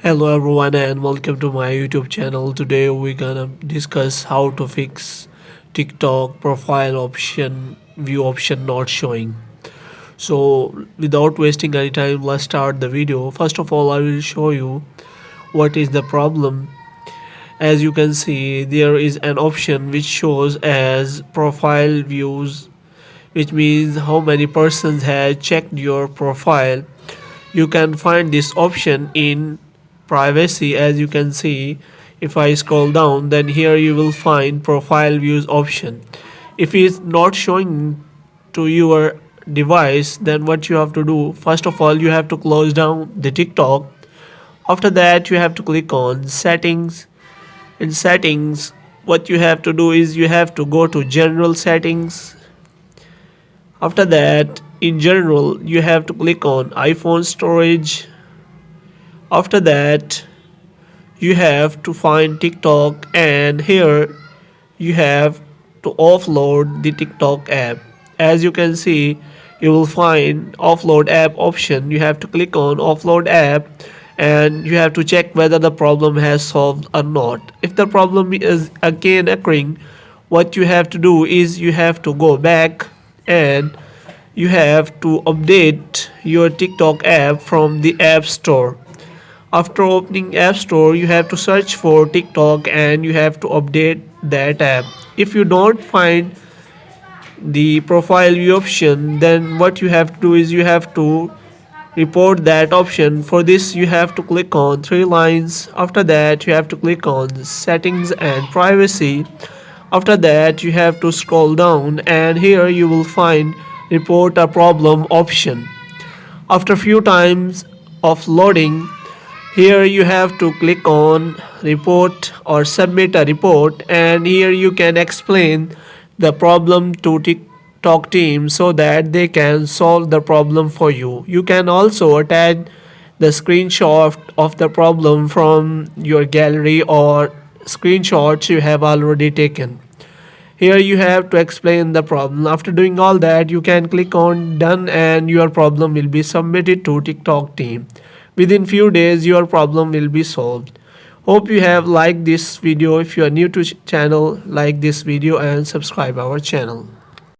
Hello everyone and welcome to my YouTube channel. Today we're gonna discuss how to fix TikTok profile option view option not showing. So without wasting any time, let's start the video. First of all, I will show you what is the problem. As you can see, there is an option which shows as profile views, which means how many persons had checked your profile. You can find this option in privacy. As you can see, if I scroll down, then here you will find profile views option. If it's not showing to your device, then what you have to do, first of all, you have to close down the TikTok. After that, you have to click on settings. In settings, what you have to do is you have to go to general settings. After that, in general, you have to click on iPhone storage. After that, you have to find TikTok, and here you have to offload the TikTok app. As you can see, you will find offload app option. You have to click on offload app and you have to check whether the problem has solved or not. If the problem is again occurring, what you have to do is you have to go back and you have to update your TikTok app from the App Store. After opening App Store, you have to search for TikTok and you have to update that app. If you don't find the profile view option, then what you have to do is you have to report that option. For this, you have to click on three lines. After that, you have to click on settings and privacy. After that, you have to scroll down and here you will find report a problem option. After few times of loading, here you have to click on report or submit a report, and here you can explain the problem to TikTok team so that they can solve the problem for you. You can also attach the screenshot of the problem from your gallery or screenshots you have already taken. Here you have to explain the problem. After doing all that, you can click on done and your problem will be submitted to TikTok team. Within few days your problem will be solved. Hope you have liked this video. If you are new to channel, like this video and subscribe our channel.